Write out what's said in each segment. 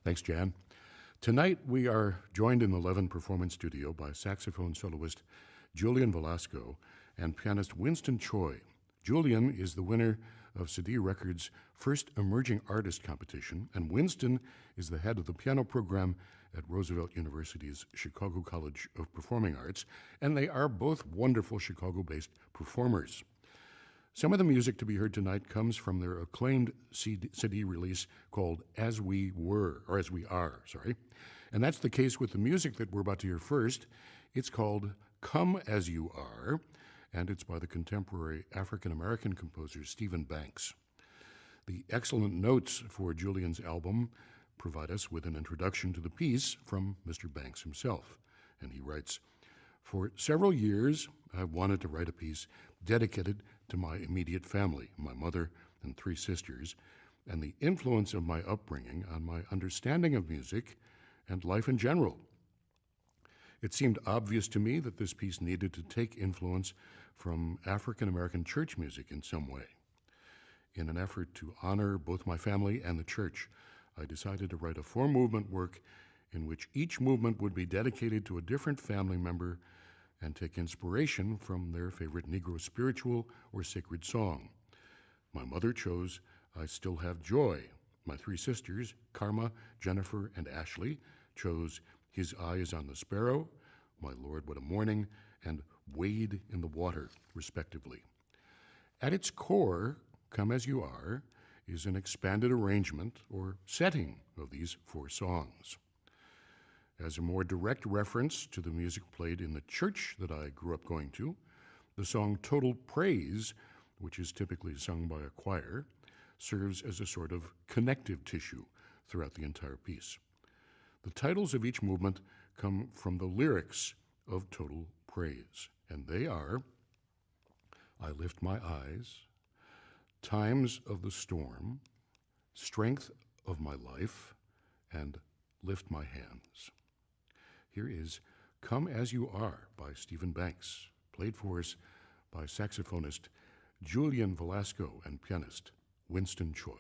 Thanks, Jan. Tonight we are joined in the Levin Performance Studio by saxophone soloist Julian Velasco and pianist Winston Choi. Julian is the winner of CD Records' first Emerging Artist competition, and Winston is the head of the piano program at Roosevelt University's Chicago College of Performing Arts, and they are both wonderful Chicago-based performers. Some of the music to be heard tonight comes from their acclaimed CD release called As We Are, and that's the case with the music that we're about to hear first. It's called Come As You Are, and it's by the contemporary African-American composer Stephen Banks. The excellent notes for Julian's album provide us with an introduction to the piece from Mr. Banks himself, and he writes, "For several years, I've wanted to write a piece dedicated to my immediate family, my mother and 3 sisters, and the influence of my upbringing on my understanding of music and life in general. It seemed obvious to me that this piece needed to take influence from African-American church music in some way. In an effort to honor both my family and the church, I decided to write a 4-movement work in which each movement would be dedicated to a different family member and take inspiration from their favorite Negro spiritual or sacred song. My mother chose I Still Have Joy. My 3 sisters, Karma, Jennifer, and Ashley, chose His Eye is on the Sparrow, My Lord, What a Morning, and Wade in the Water, respectively. At its core, Come As You Are is an expanded arrangement or setting of these 4 songs. As a more direct reference to the music played in the church that I grew up going to, the song Total Praise, which is typically sung by a choir, serves as a sort of connective tissue throughout the entire piece. The titles of each movement come from the lyrics of Total Praise, and they are I Lift My Eyes, Times of the Storm, Strength of My Life, and Lift My Hands. Here is Come As You Are by Stephen Banks, played for us by saxophonist Julian Velasco and pianist Winston Choi.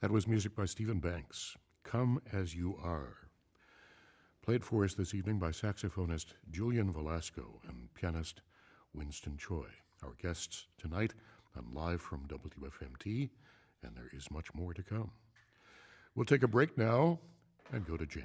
That was music by Stephen Banks, Come As You Are. Played for us this evening by saxophonist Julian Velasco and pianist Winston Choi. Our guests tonight on Live from WFMT, and there is much more to come. We'll take a break now and go to Jan.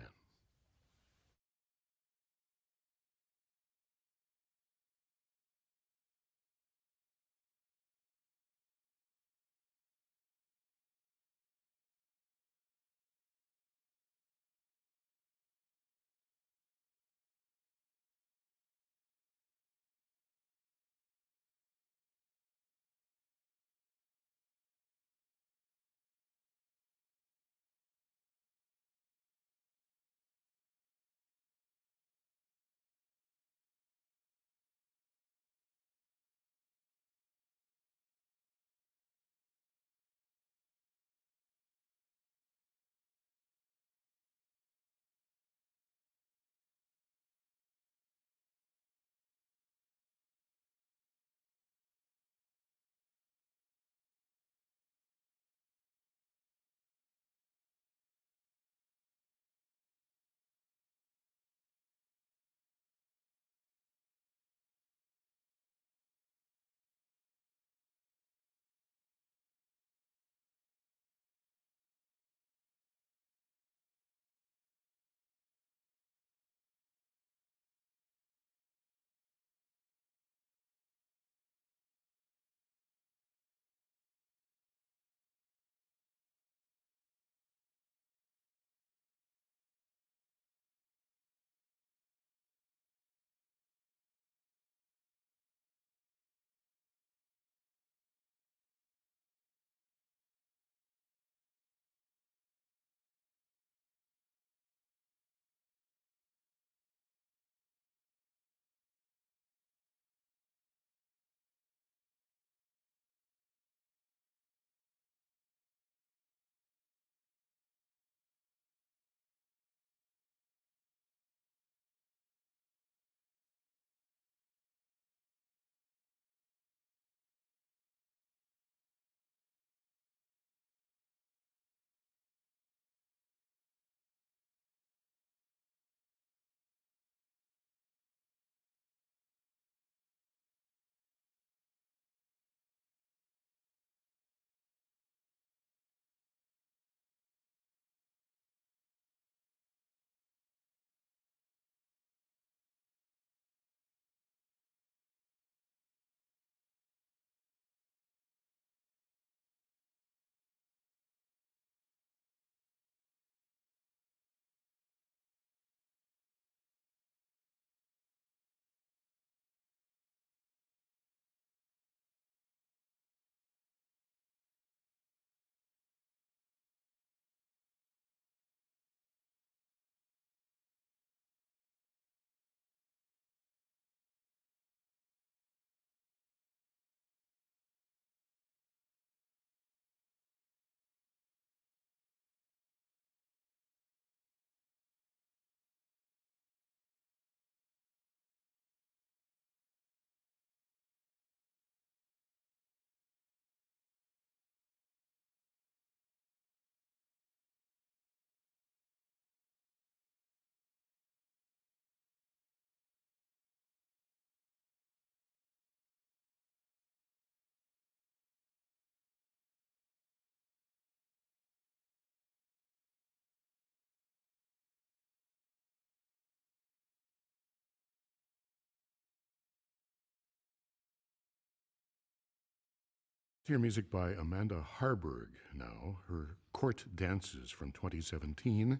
Hear music by Amanda Harburg now, her Court Dances from 2017.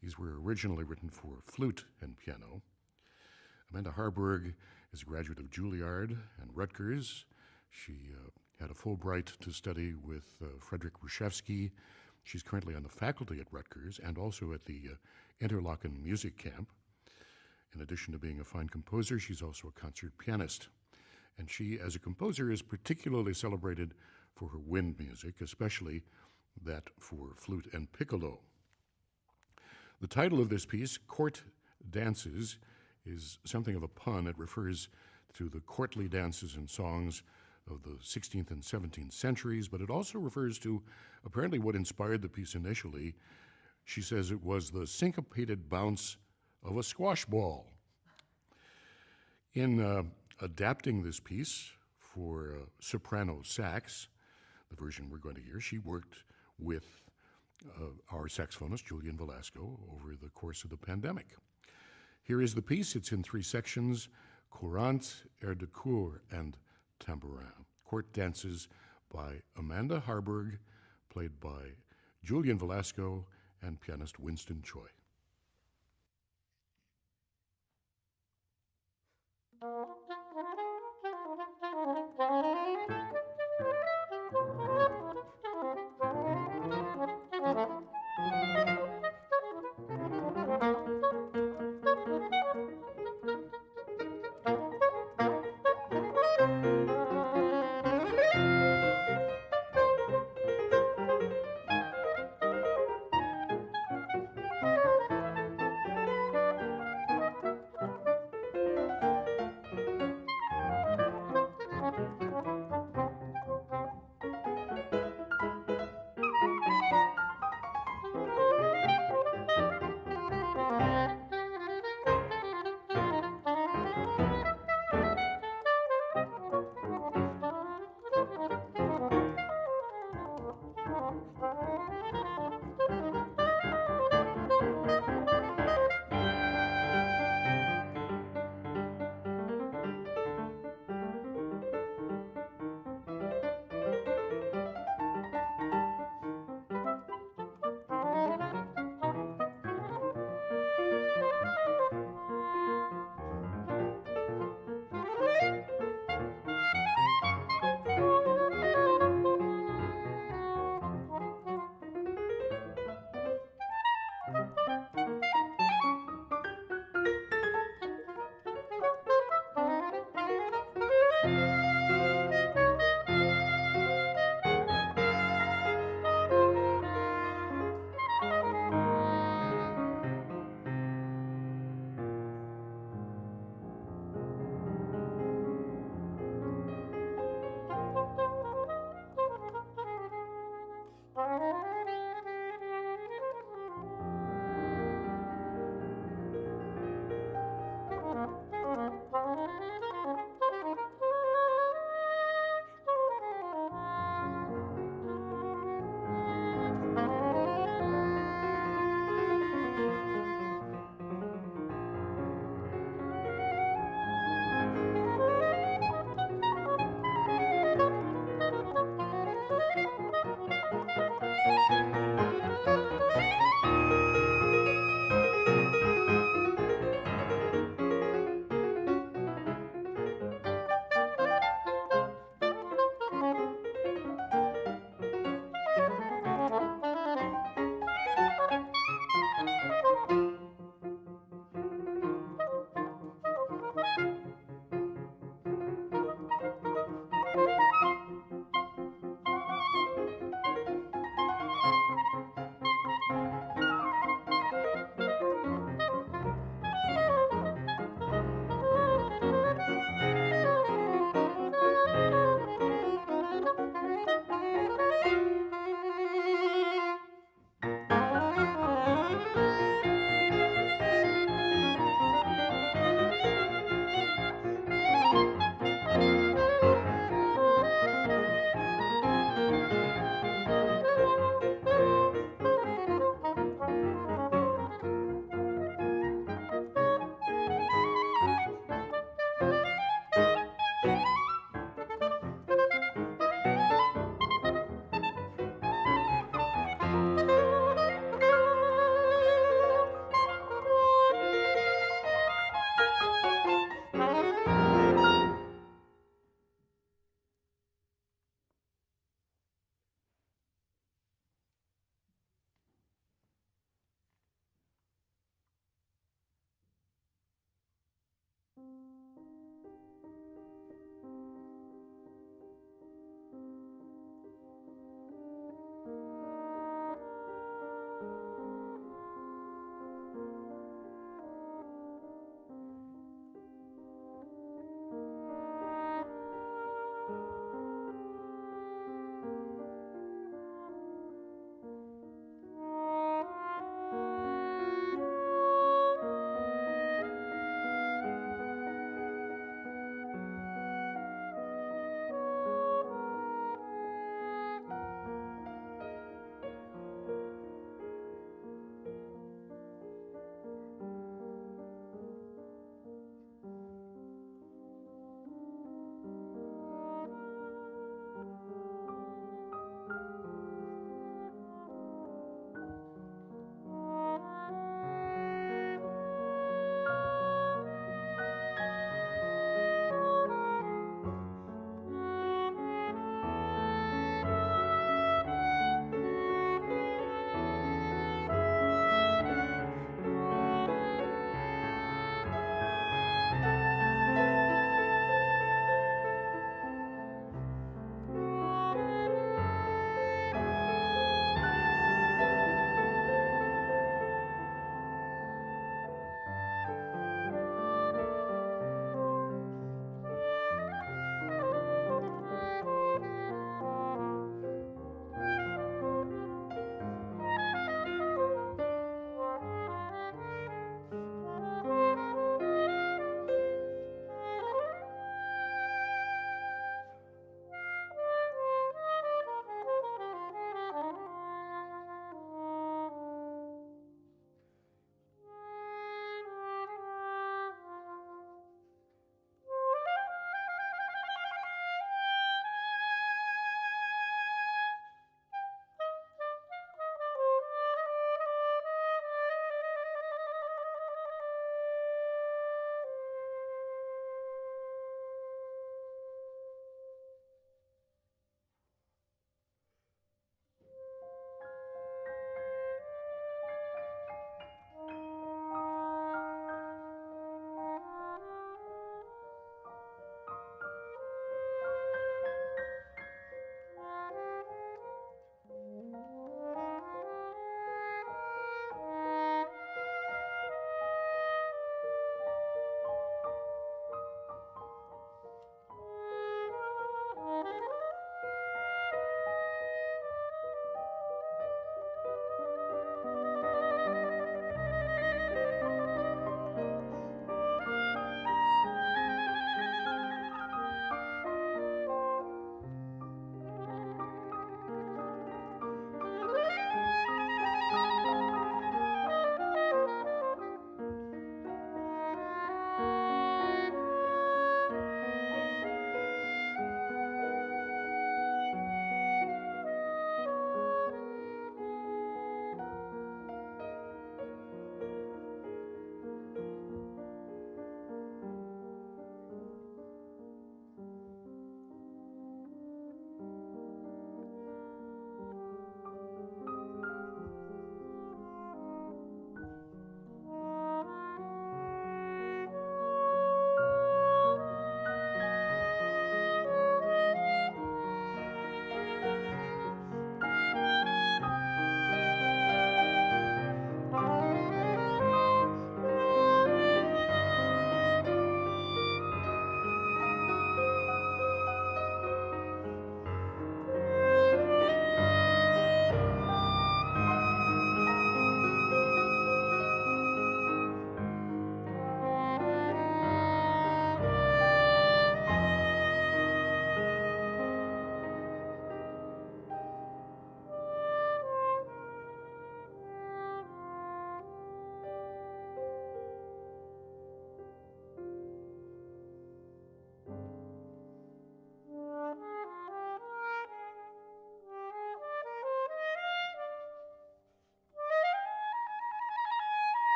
These were originally written for flute and piano. Amanda Harburg is a graduate of Juilliard and Rutgers. She had a Fulbright to study with Frederick Rushevsky. She's currently on the faculty at Rutgers and also at the Interlochen Music Camp. In addition to being a fine composer, she's also a concert pianist. And she, as a composer, is particularly celebrated for her wind music, especially that for flute and piccolo. The title of this piece, Court Dances, is something of a pun. It refers to the courtly dances and songs of the 16th and 17th centuries, but it also refers to apparently what inspired the piece initially. She says it was the syncopated bounce of a squash ball. In adapting this piece for soprano sax, the version we're going to hear, she worked with our saxophonist, Julian Velasco, over the course of the pandemic. Here is the piece. It's in 3 sections: Courant, Air de Cour, and Tambourin. Court dances by Amanda Harburg, played by Julian Velasco and pianist Winston Choi.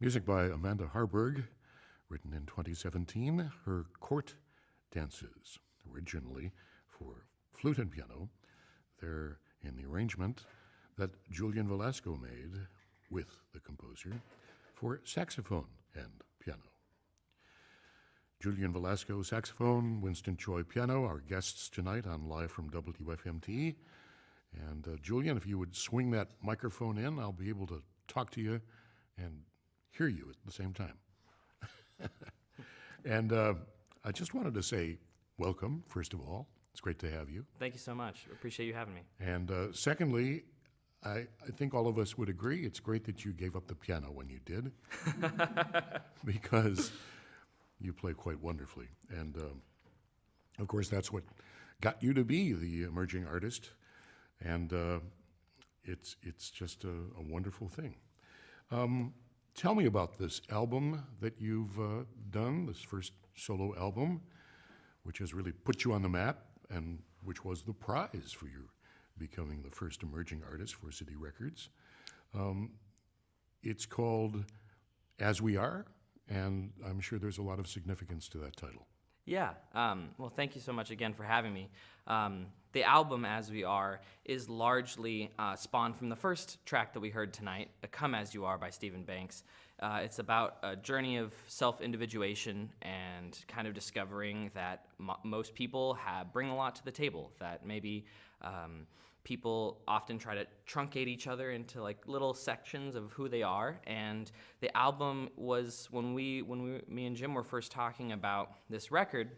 Music by Amanda Harburg, written in 2017. Her Court Dances, originally for flute and piano. They're in the arrangement that Julian Velasco made with the composer for saxophone and piano. Julian Velasco, saxophone, Winston Choi, piano, our guests tonight on Live from WFMT. And Julian, if you would swing that microphone in, I'll be able to talk to you and hear you at the same time. And I just wanted to say welcome, first of all. It's great to have you. Thank you so much. Appreciate you having me. And secondly, I think all of us would agree it's great that you gave up the piano when you did, because you play quite wonderfully. And of course, that's what got you to be the emerging artist. And it's just a wonderful thing. Tell me about this album that you've done, this first solo album, which has really put you on the map and which was the prize for your becoming the first emerging artist for City Records. It's called As We Are, and I'm sure there's a lot of significance to that title. Yeah. Well, thank you so much again for having me. The album, As We Are, is largely spawned from the first track that we heard tonight, Come As You Are by Stephen Banks. It's about a journey of self-individuation and kind of discovering that most people bring a lot to the table, that maybe people often try to truncate each other into like little sections of who they are. And the album was, when me and Jim were first talking about this record,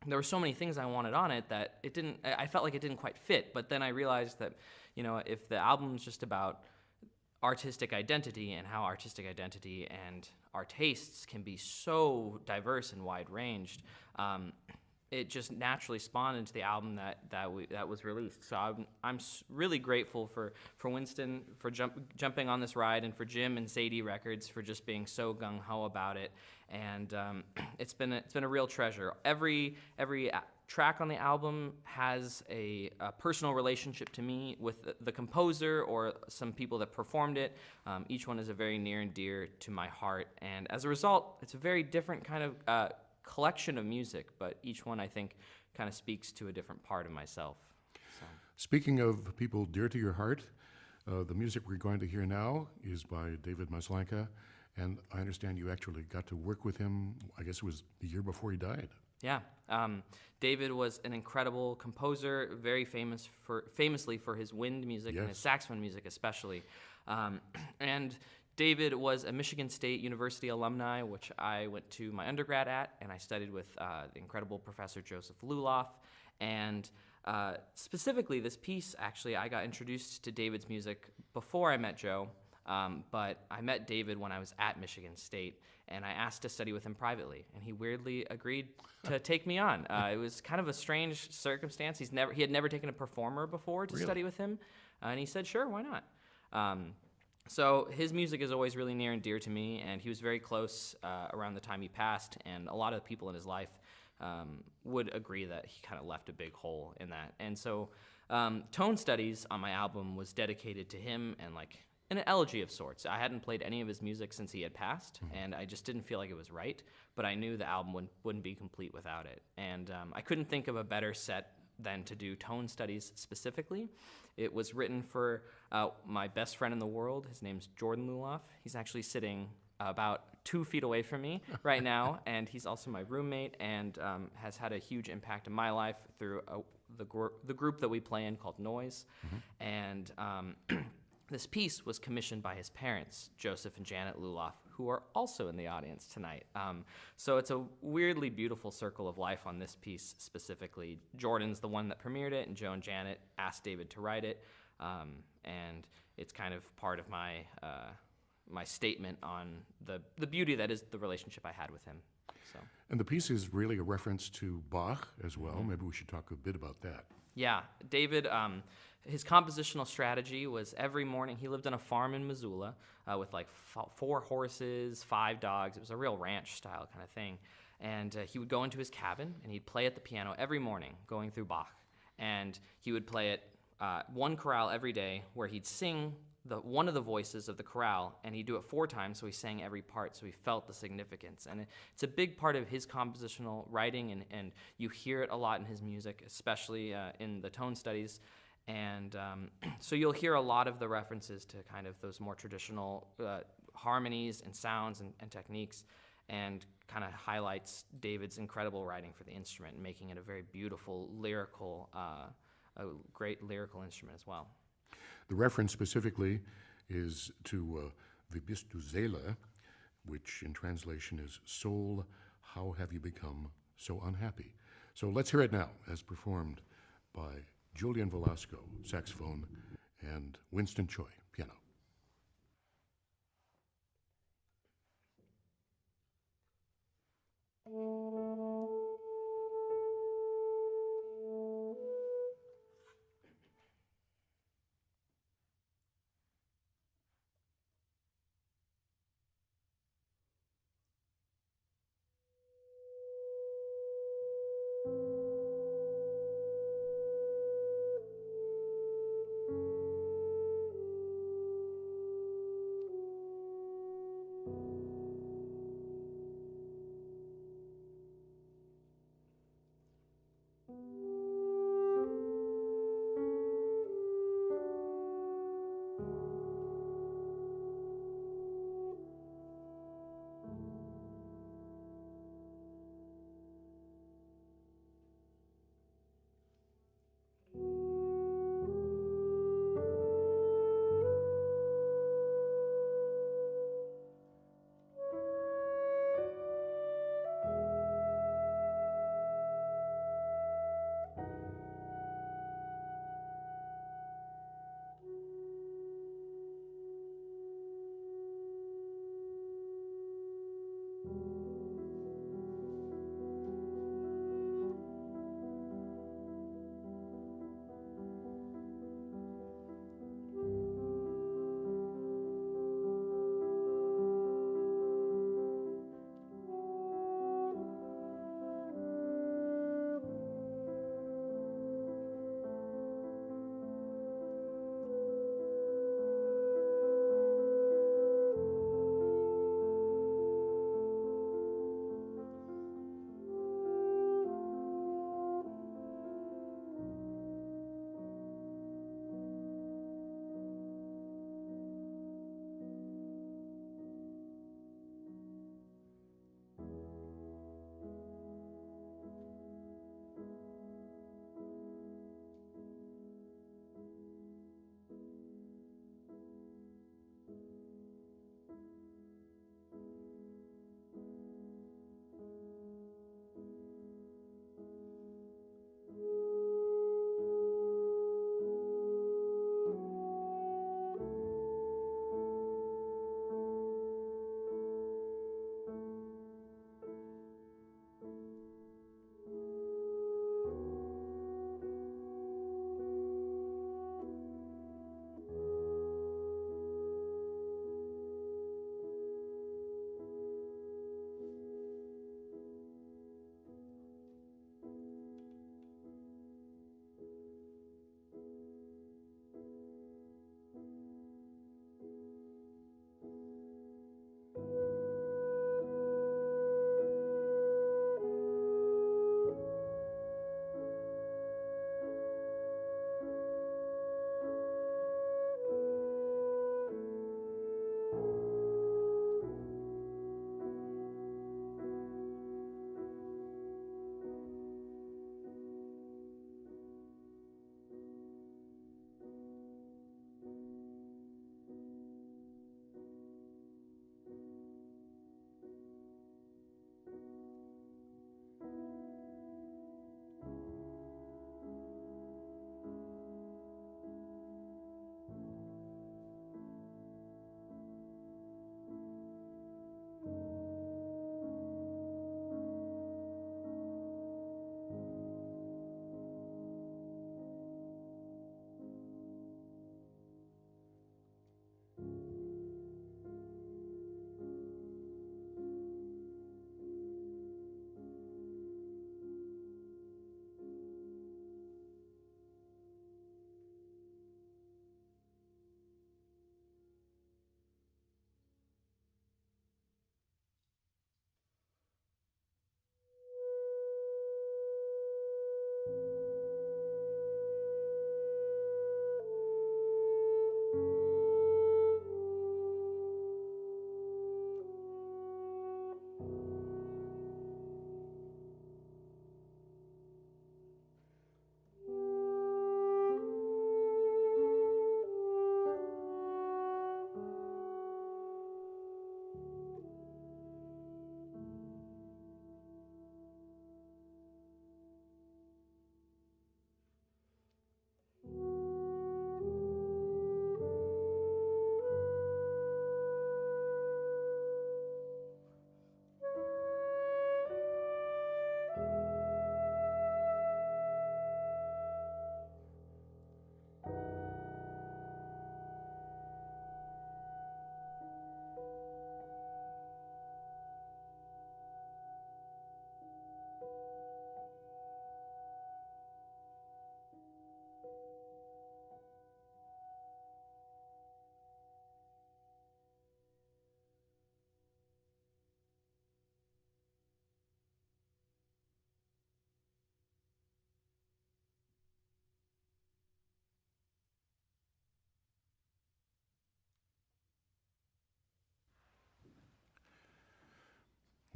there were so many things I wanted on it that I felt like it didn't quite fit. But then I realized that, if the album's just about artistic identity and how artistic identity and our tastes can be so diverse and wide-ranged, it just naturally spawned into the album that was released. So I'm really grateful for Winston for jumping on this ride, and for Jim and Sadie Records for just being so gung-ho about it. And it's been a real treasure. Every track on the album has a personal relationship to me with the composer or some people that performed it. Each one is a very near and dear to my heart, and as a result, it's a very different kind of collection of music, but each one I think kind of speaks to a different part of myself. So. Speaking of people dear to your heart, the music we're going to hear now is by David Maslanka, and I understand you actually got to work with him, I guess it was the year before he died. Yeah. David was an incredible composer, very famously for his wind music, yes, and his saxophone music especially. And David was a Michigan State University alumni, which I went to my undergrad at, and I studied with the incredible Professor Joseph Luloff. And specifically this piece, actually, I got introduced to David's music before I met Joe, but I met David when I was at Michigan State, and I asked to study with him privately, and he weirdly agreed to take me on. It was kind of a strange circumstance. He had never taken a performer before to study with him, and he said, sure, why not? So his music is always really near and dear to me, and he was very close around the time he passed, and a lot of the people in his life would agree that he kind of left a big hole in that. And so Tone Studies on my album was dedicated to him and like an elegy of sorts. I hadn't played any of his music since he had passed, and I just didn't feel like it was right, but I knew the album wouldn't be complete without it. And I couldn't think of a better set than to do Tone Studies specifically. It was written for my best friend in the world. His name's Jordan Luloff. He's actually sitting about 2 feet away from me right now, and he's also my roommate and has had a huge impact in my life through the group that we play in called Noise. And this piece was commissioned by his parents, Joseph and Janet Luloff, who are also in the audience tonight. So it's a weirdly beautiful circle of life on this piece specifically. Jordan's the one that premiered it, and Joe and Janet asked David to write it, and it's kind of part of my my statement on the beauty that is the relationship I had with him. So. And the piece is really a reference to Bach as well. Maybe we should talk a bit about that. Yeah, David, his compositional strategy was every morning, he lived on a farm in Missoula with like 4 horses, 5 dogs. It was a real ranch style kind of thing. And he would go into his cabin and he'd play at the piano every morning going through Bach. And he would play it one chorale every day where he'd sing one of the voices of the chorale, and he'd do it 4 times, so he sang every part, so he felt the significance. And it's a big part of his compositional writing, and you hear it a lot in his music, especially in the Tone Studies. And so you'll hear a lot of the references to kind of those more traditional harmonies and sounds and techniques, and kind of highlights David's incredible writing for the instrument, making it a very beautiful, lyrical a great lyrical instrument as well. The reference specifically is to Wie bist du Seele, which in translation is Soul, how have you become so unhappy? So let's hear it now as performed by Julian Velasco, saxophone, and Winston Choi, piano.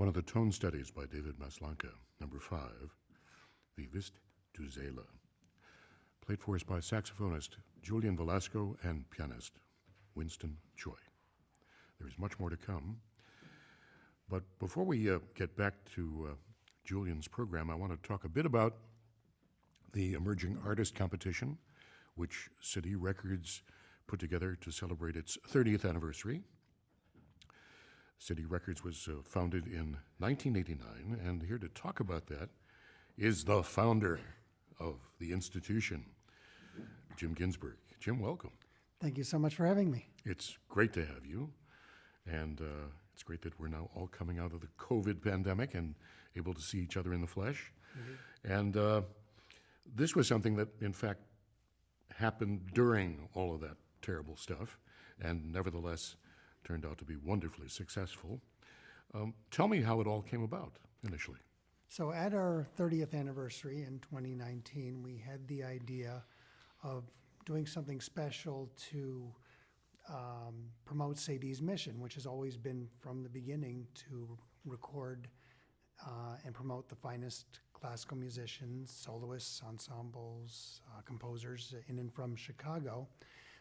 one of the tone studies by David Maslanka, number 5, Vivist du Zela, played for us by saxophonist Julian Velasco and pianist Winston Choi. There's much more to come. But before we get back to Julian's program, I want to talk a bit about the Emerging Artist Competition, which City Records put together to celebrate its 30th anniversary. City Records was founded in 1989, and here to talk about that is the founder of the institution, Jim Ginsberg. Jim, welcome. Thank you so much for having me. It's great to have you, and it's great that we're now all coming out of the COVID pandemic and able to see each other in the flesh. Mm-hmm. And this was something that, in fact, happened during all of that terrible stuff, and nevertheless turned out to be wonderfully successful. Tell me how it all came about initially. So at our 30th anniversary in 2019, we had the idea of doing something special to promote Sadie's mission, which has always been from the beginning to record and promote the finest classical musicians, soloists, ensembles, composers in and from Chicago.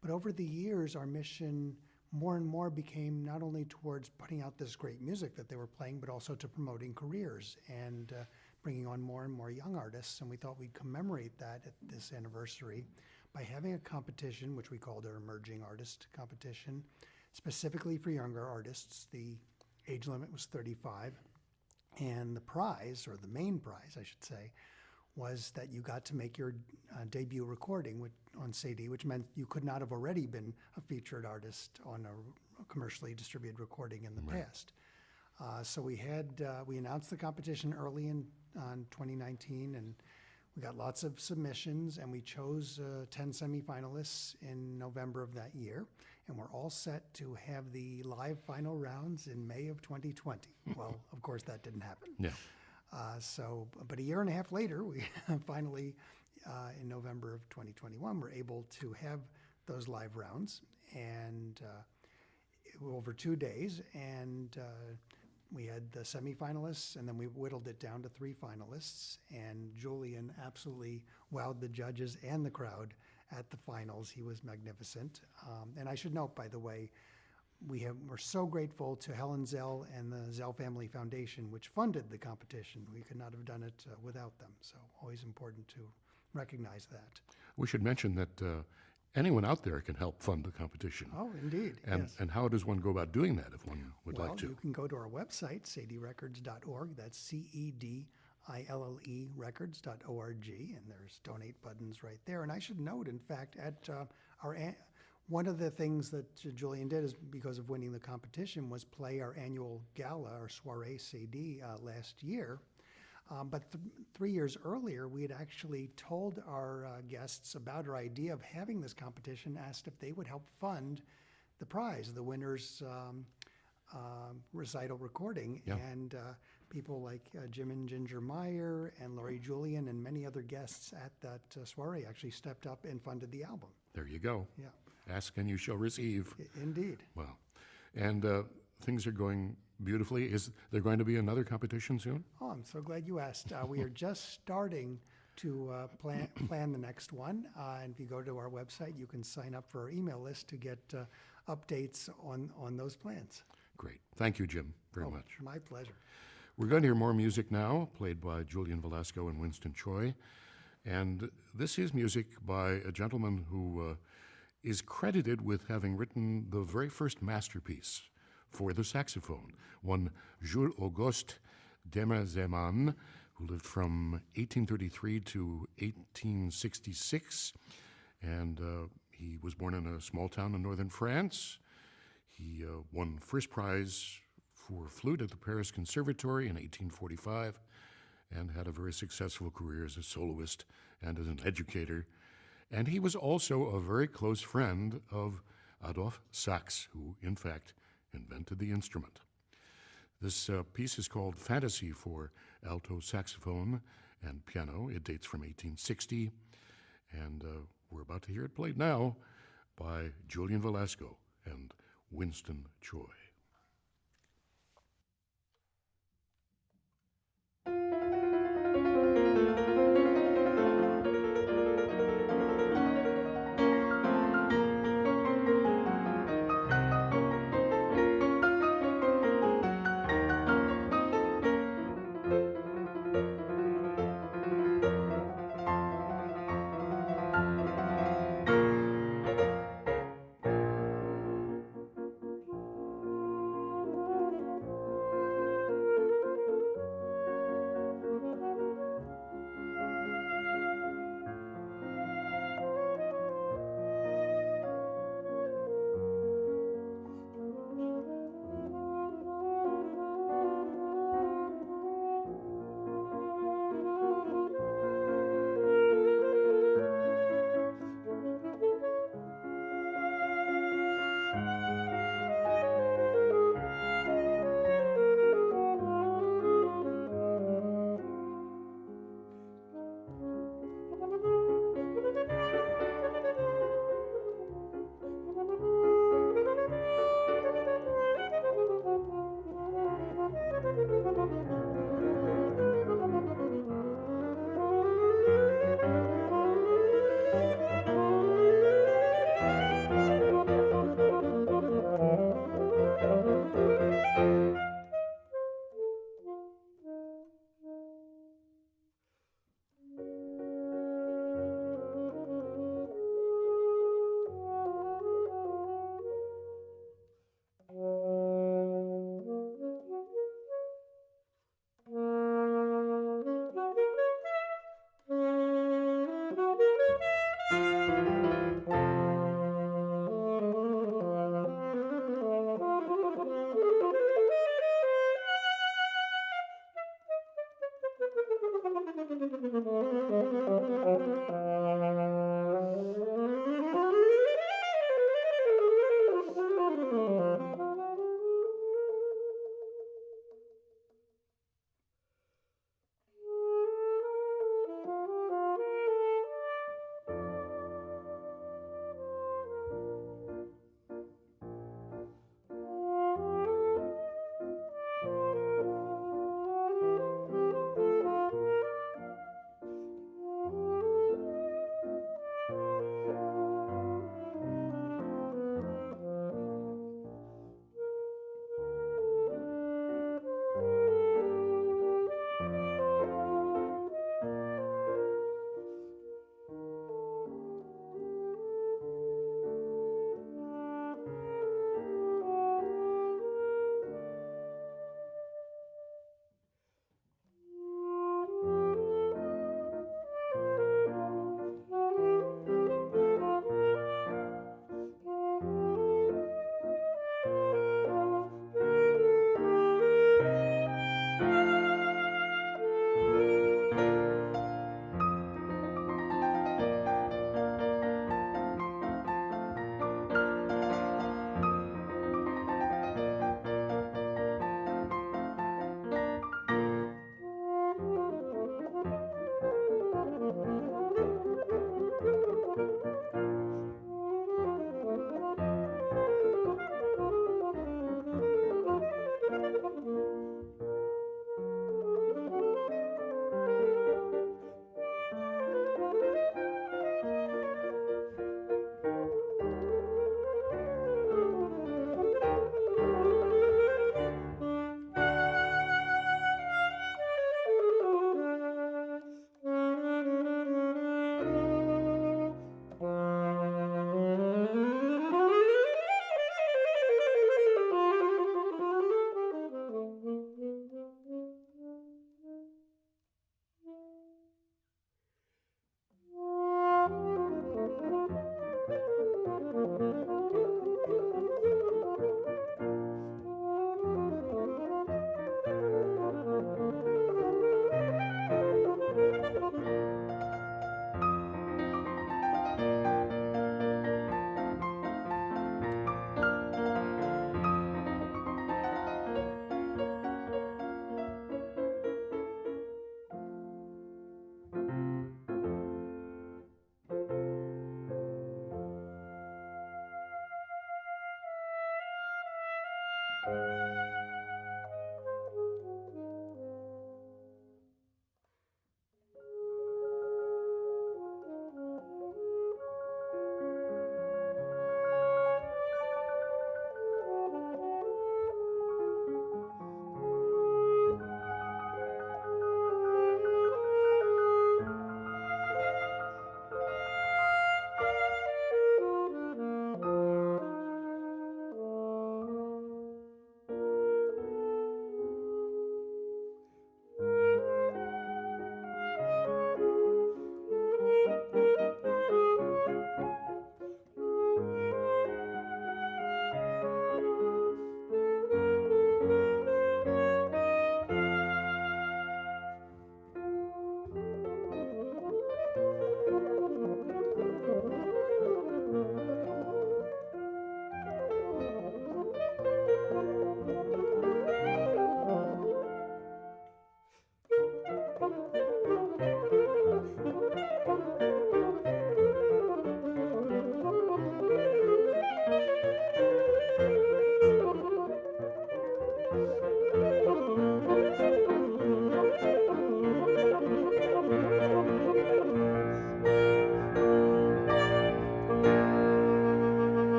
But over the years, our mission more and more became not only towards putting out this great music that they were playing, but also to promoting careers and bringing on more and more young artists. And we thought we'd commemorate that at this anniversary by having a competition, which we called our Emerging Artist Competition, specifically for younger artists. The age limit was 35. And the prize, or the main prize, I should say, was that you got to make your debut recording on CD, which meant you could not have already been a featured artist on a commercially distributed recording in the past. So we announced the competition early in 2019, and we got lots of submissions, and we chose 10 semifinalists in November of that year, and we're all set to have the live final rounds in May of 2020. Well, of course, that didn't happen. Yeah. But a year and a half later, we finally, in November of 2021, were able to have those live rounds, and over 2 days, and we had the semifinalists, and then we whittled it down to 3 finalists, and Julian absolutely wowed the judges and the crowd at the finals. He was magnificent. And I should note, by the way, we're so grateful to Helen Zell and the Zell Family Foundation, which funded the competition. We could not have done it without them, so always important to recognize that. We should mention that anyone out there can help fund the competition. Oh, indeed, yes. And how does one go about doing that if one would like to? Well, you can go to our website, sadierecords.org. That's CEDILLE records.org, and there's donate buttons right there. And I should note, in fact, at one of the things that Julian did is, because of winning the competition, was play our annual gala, our soiree CD, last year. But 3 years earlier, we had actually told our guests about our idea of having this competition, asked if they would help fund the prize, the winner's recital recording. Yeah. And people like Jim and Ginger Meyer and Laurie Julian and many other guests at that soiree actually stepped up and funded the album. There you go. Yeah. Ask and you shall receive. Indeed. Wow. And things are going beautifully. Is there going to be another competition soon? Oh, I'm so glad you asked. We are just starting to plan the next one. And if you go to our website, you can sign up for our email list to get updates on those plans. Great. Thank you, Jim, very much. My pleasure. We're going to hear more music now, played by Julian Velasco and Winston Choi. And this is music by a gentleman who is credited with having written the very first masterpiece for the saxophone, one Jules Auguste Demerzeman, who lived from 1833 to 1866. And he was born in a small town in northern France. He won first prize for flute at the Paris Conservatory in 1845 and had a very successful career as a soloist and as an educator. And he was also a very close friend of Adolphe Sax, who, in fact, invented the instrument. This piece is called Fantasy for Alto Saxophone and Piano. It dates from 1860, and we're about to hear it played now by Julian Velasco and Winston Choi.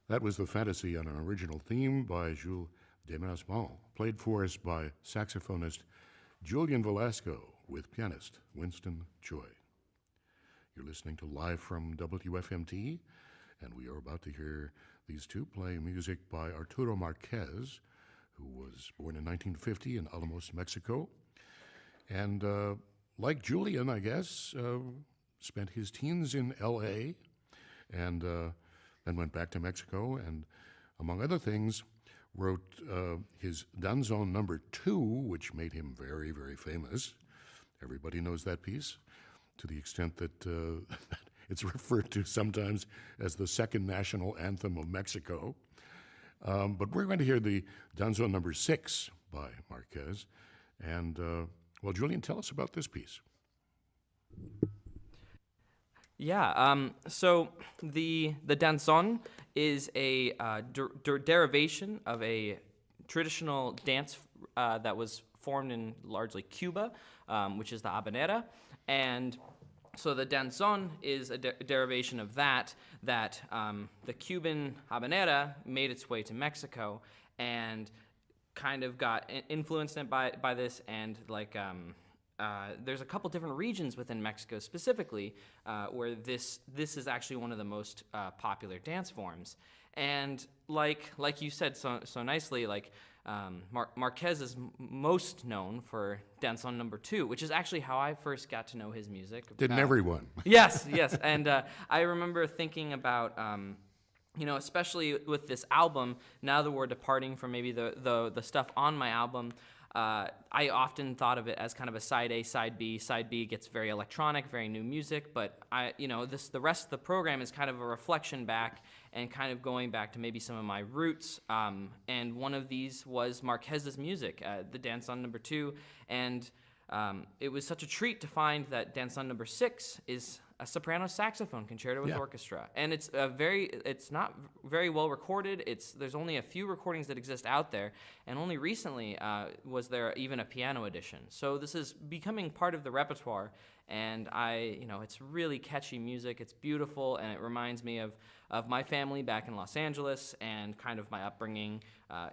That was the fantasy on an original theme by Jules Desmaisons, played for us by saxophonist Julian Velasco with pianist Winston Choi. You're listening to Live from WFMT, and we are about to hear these two play music by Arturo Marquez, who was born in 1950 in Alamos, Mexico, and like Julian, I guess, spent his teens in L.A., and then went back to Mexico, and among other things, wrote his Danzón Number 2, which made him very, very famous. Everybody knows that piece, to the extent that it's referred to sometimes as the second national anthem of Mexico. But we're going to hear the Danzón Number 6 by Marquez. And, well, Julian, tell us about this piece. Yeah, so the danzón is a derivation of a traditional dance that was formed in largely Cuba, which is the habanera, and so the danzón is a derivation of that the Cuban habanera made its way to Mexico and kind of got influenced by this, and like there's a couple different regions within Mexico specifically where this is actually one of the most popular dance forms. And like you said so nicely, like Marquez is most known for Danzón Number 2, which is actually how I first got to know his music. Didn't everyone? Yes. And I remember thinking about especially with this album, now that we're departing from maybe the stuff on my album, I often thought of it as kind of a side A, side B. Side B gets very electronic, very new music, but the rest of the program is kind of a reflection back and kind of going back to maybe some of my roots. And one of these was Marquez's music, the Danzón Number 2, and it was such a treat to find that Danzón Number 6 is a soprano saxophone concerto with orchestra, and it's not very well recorded. There's only a few recordings that exist out there, and only recently was there even a piano edition. So this is becoming part of the repertoire, and it's really catchy music. It's beautiful, and it reminds me of my family back in Los Angeles and kind of my upbringing,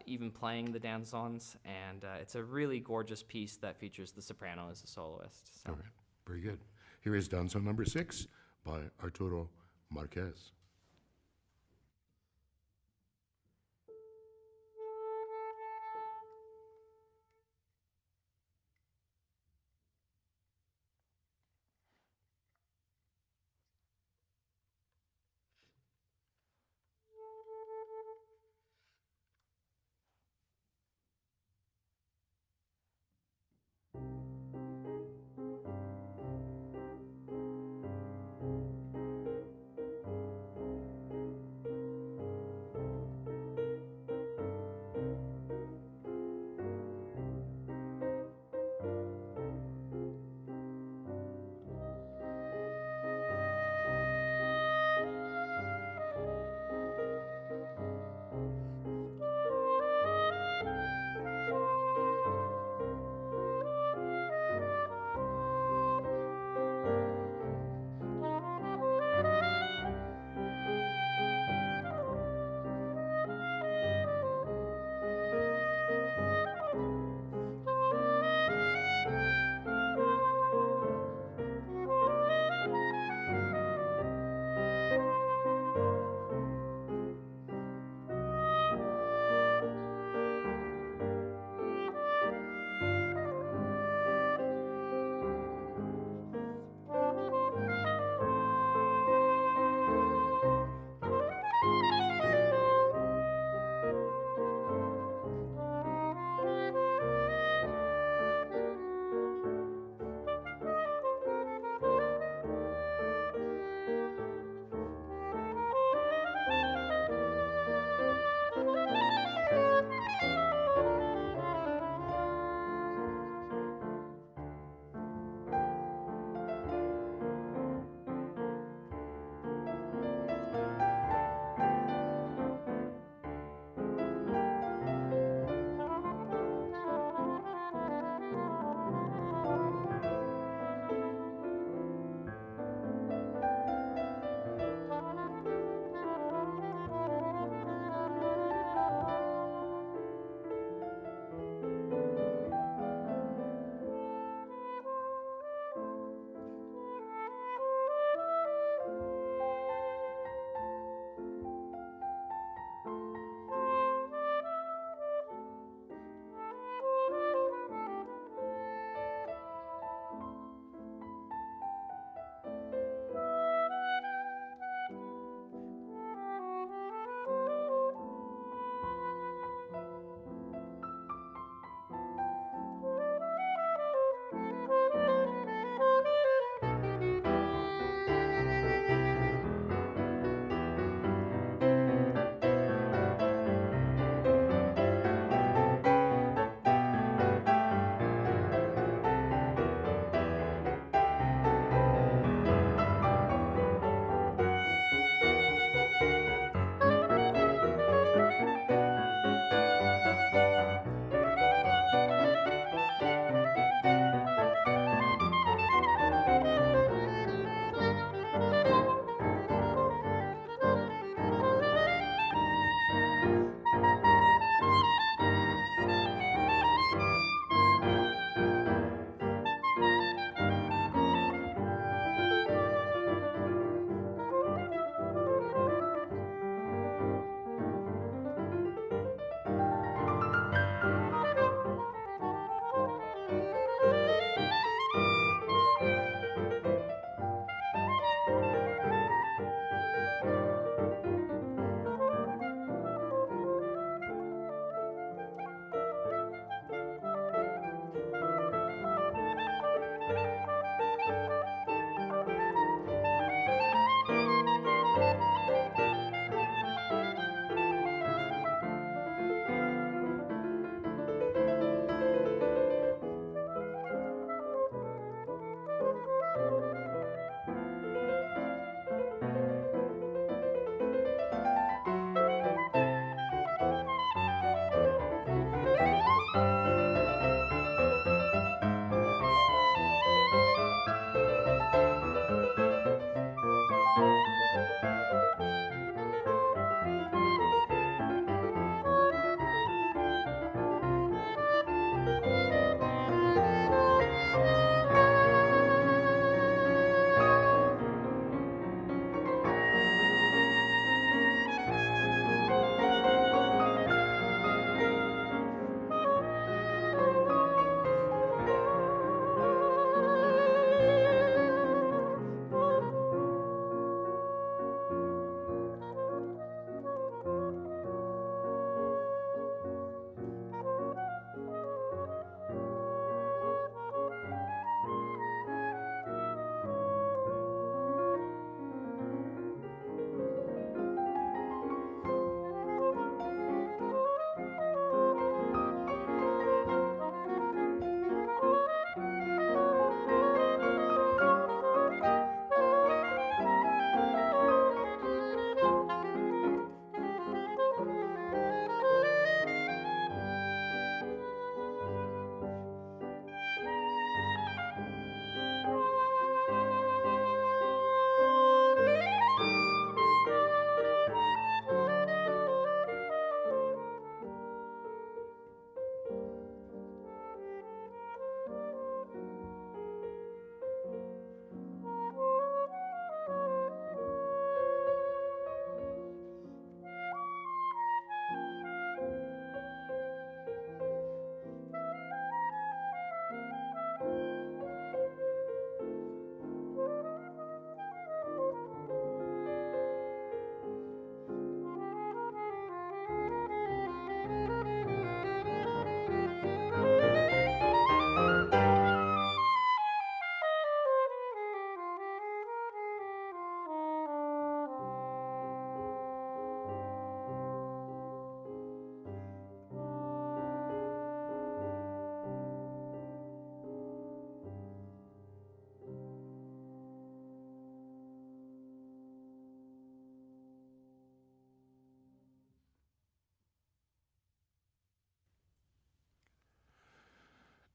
even playing the danzons, and it's a really gorgeous piece that features the soprano as a soloist. So. All right, very good. Here is Danzón Number 6 by Arturo Marquez.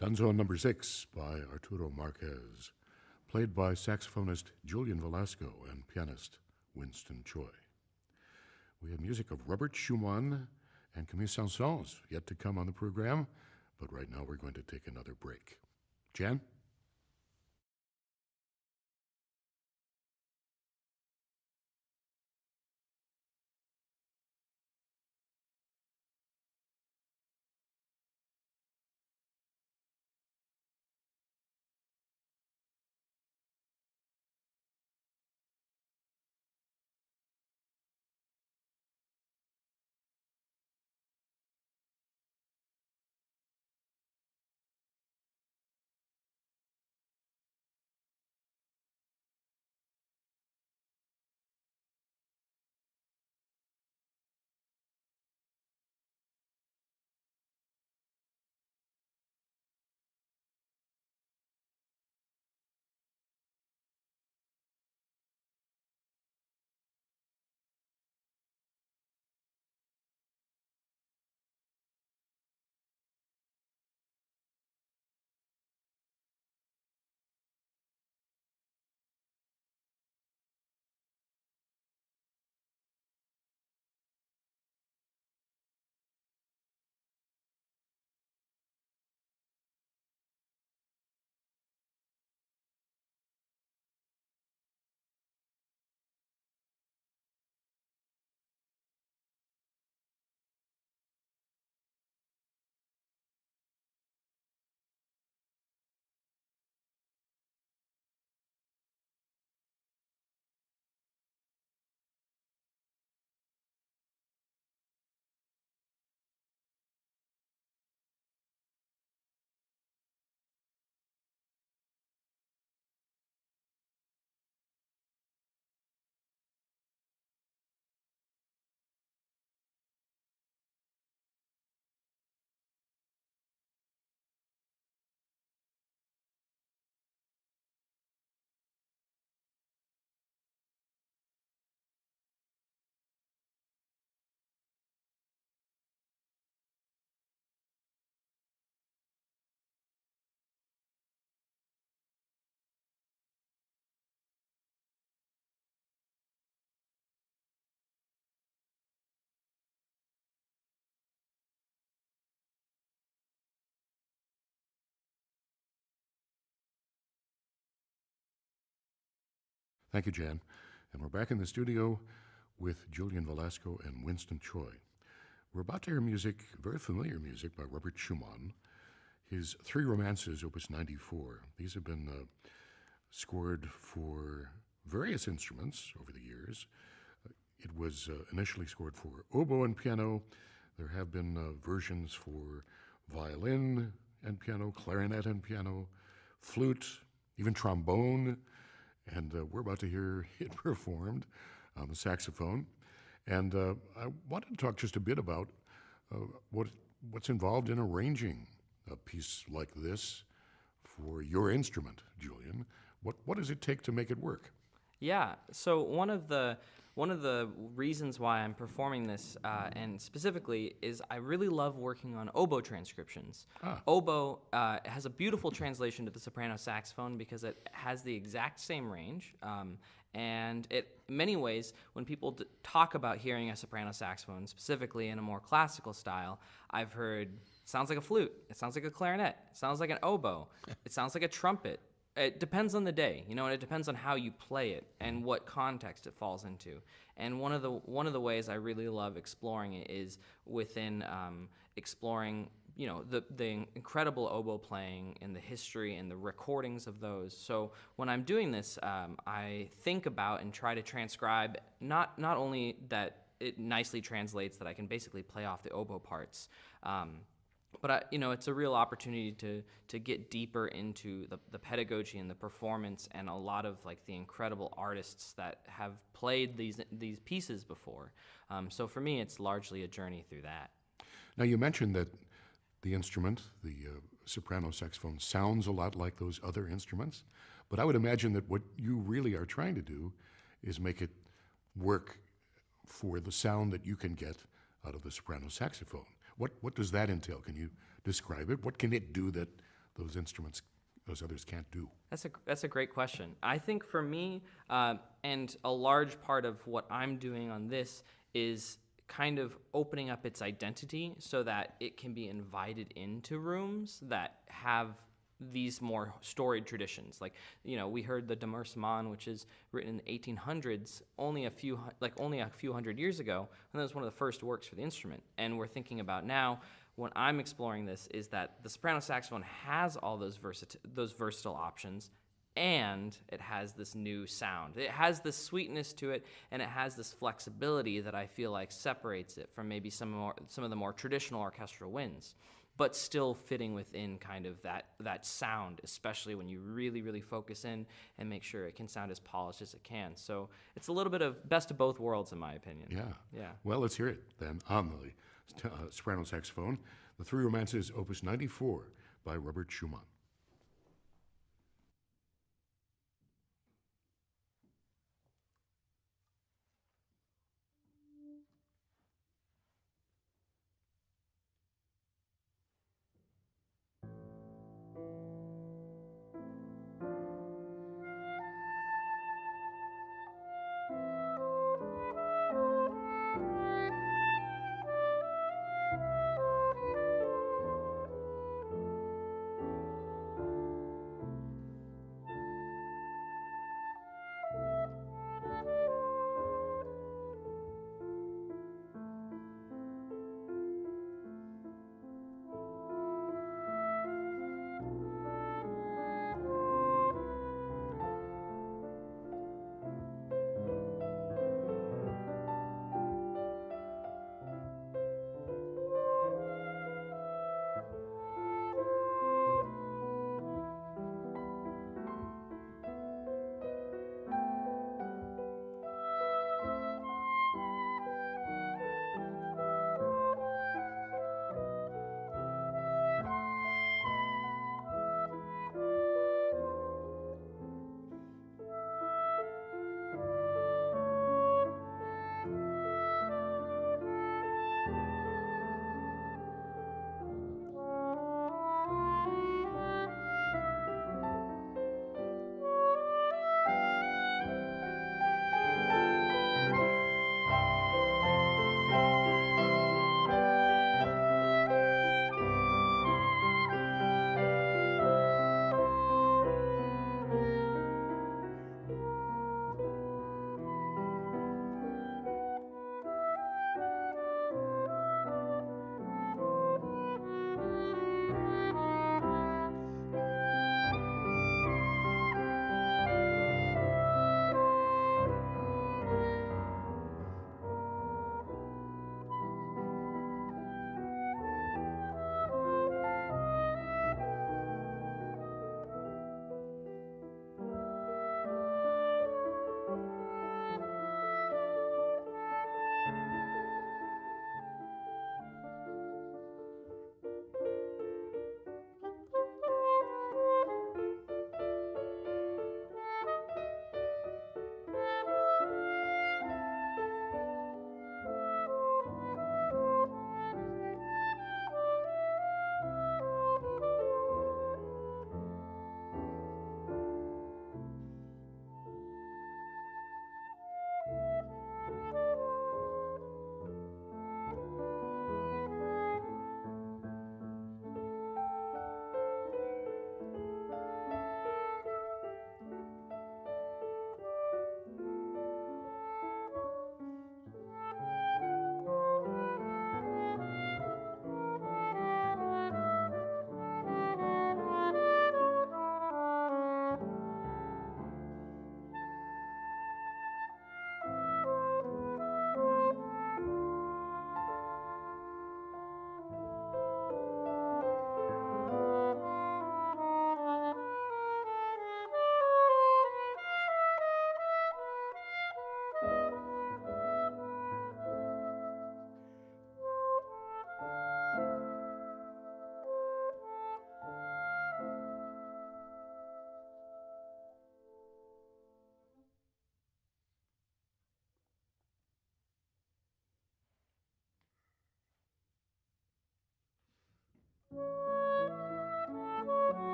Danzo number 6 by Arturo Marquez, played by saxophonist Julian Velasco and pianist Winston Choi. We have music of Robert Schumann and Camille Saint-Saëns yet to come on the program, but right now we're going to take another break. Jan? Thank you, Jan. And we're back in the studio with Julian Velasco and Winston Choi. We're about to hear music, very familiar music, by Robert Schumann. His Three Romances, Opus 94. These have been scored for various instruments over the years. It was initially scored for oboe and piano. There have been versions for violin and piano, clarinet and piano, flute, even trombone. And we're about to hear it performed on the saxophone. And I wanted to talk just a bit about what's involved in arranging a piece like this for your instrument, Julian. What does it take to make it work? Yeah, so one of the reasons why I'm performing this, and specifically, is I really love working on oboe transcriptions. Oboe has a beautiful translation to the soprano saxophone because it has the exact same range, and in many ways, when people talk about hearing a soprano saxophone, specifically in a more classical style, I've heard, it sounds like a flute, it sounds like a clarinet, it sounds like an oboe, it sounds like a trumpet. It depends on the day, and it depends on how you play it and what context it falls into. And one of the ways I really love exploring it is within exploring, the incredible oboe playing and the history and the recordings of those. So when I'm doing this, I think about and try to transcribe not only that it nicely translates, that I can basically play off the oboe parts. But it's a real opportunity to get deeper into the pedagogy and the performance, and a lot of the incredible artists that have played these pieces before. So for me, it's largely a journey through that. Now, you mentioned that the instrument, the soprano saxophone, sounds a lot like those other instruments, but I would imagine that what you really are trying to do is make it work for the sound that you can get out of the soprano saxophone. What does that entail? Can you describe it? What can it do that those instruments, those others can't do? That's a great question. I think for me, and a large part of what I'm doing on this is kind of opening up its identity so that it can be invited into rooms that have these more storied traditions. Like, we heard the Demersimon, which is written in the 1800s, only a few hundred years ago, and that was one of the first works for the instrument. And we're thinking about now, when I'm exploring this, is that the soprano saxophone has all those versatile options, and it has this new sound. It has this sweetness to it, and it has this flexibility that I feel like separates it from maybe some of the more traditional orchestral winds, but still fitting within kind of that sound, especially when you really, really focus in and make sure it can sound as polished as it can. So it's a little bit of best of both worlds, in my opinion. Yeah. Well, let's hear it then on the soprano saxophone, The Three Romances, Opus 94 by Robert Schumann.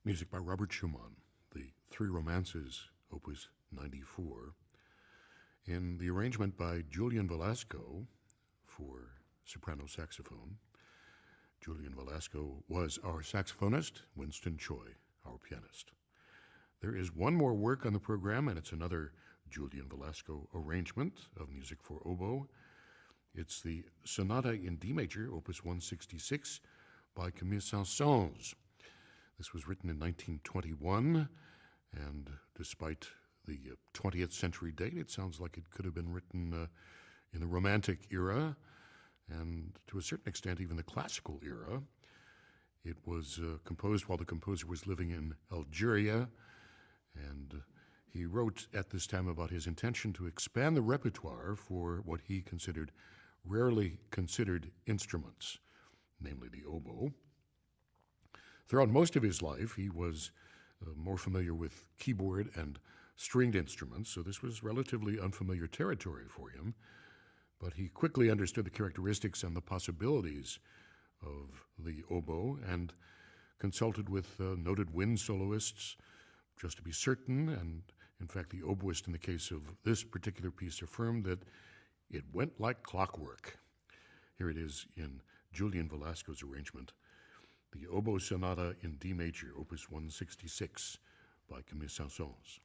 Music by Robert Schumann, the Three Romances, Opus 94, in the arrangement by Julian Velasco for soprano saxophone. Julian Velasco was our saxophonist, Winston Choi, our pianist. There is one more work on the program, and it's another Julian Velasco arrangement of music for oboe. It's the Sonata in D major, Opus 166, by Camille Saint-Saëns. This was written in 1921, and despite the 20th century date, it sounds like it could have been written in the Romantic era, and to a certain extent, even the classical era. It was composed while the composer was living in Algeria, and he wrote at this time about his intention to expand the repertoire for what he considered rarely considered instruments, namely the oboe. Throughout most of his life, he was more familiar with keyboard and stringed instruments, so this was relatively unfamiliar territory for him, but he quickly understood the characteristics and the possibilities of the oboe and consulted with noted wind soloists just to be certain, and in fact the oboist in the case of this particular piece affirmed that it went like clockwork. Here it is in Julian Velasco's arrangement, the Oboe Sonata in D major, Opus 166, by Camille Saint-Saëns.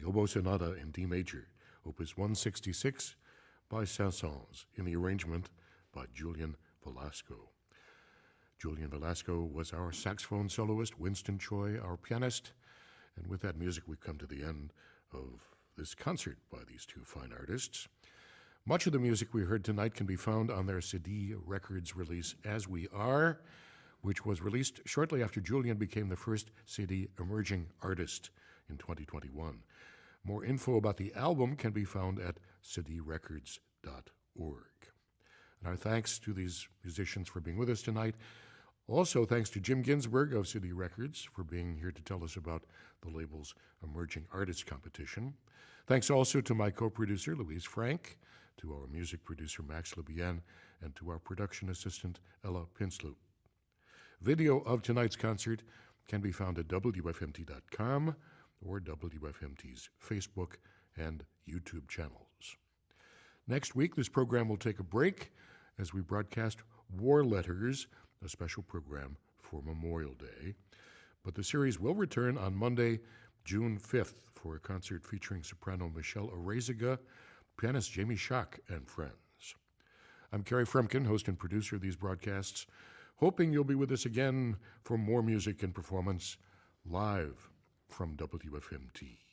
Oboe Sonata in D major, Opus 166 by Saint-Saëns, in the arrangement by Julian Velasco. Julian Velasco was our saxophone soloist, Winston Choi, our pianist, and with that music we've come to the end of this concert by these two fine artists. Much of the music we heard tonight can be found on their CD Records release, As We Are, which was released shortly after Julian became the first CD emerging artist in 2021. More info about the album can be found at cdrecords.org. And our thanks to these musicians for being with us tonight. Also, thanks to Jim Ginsberg of City Records for being here to tell us about the label's Emerging Artists Competition. Thanks also to my co-producer, Louise Frank, to our music producer, Max LeBien, and to our production assistant, Ella Pinsloop. Video of tonight's concert can be found at WFMT.com or WFMT's Facebook and YouTube channels. Next week, this program will take a break as we broadcast War Letters, a special program for Memorial Day. But the series will return on Monday, June 5th, for a concert featuring soprano Michelle Oreziga, pianist Jamie Schock, and friends. I'm Kerry Fremkin, host and producer of these broadcasts, hoping you'll be with us again for more music and performance live from WFMT.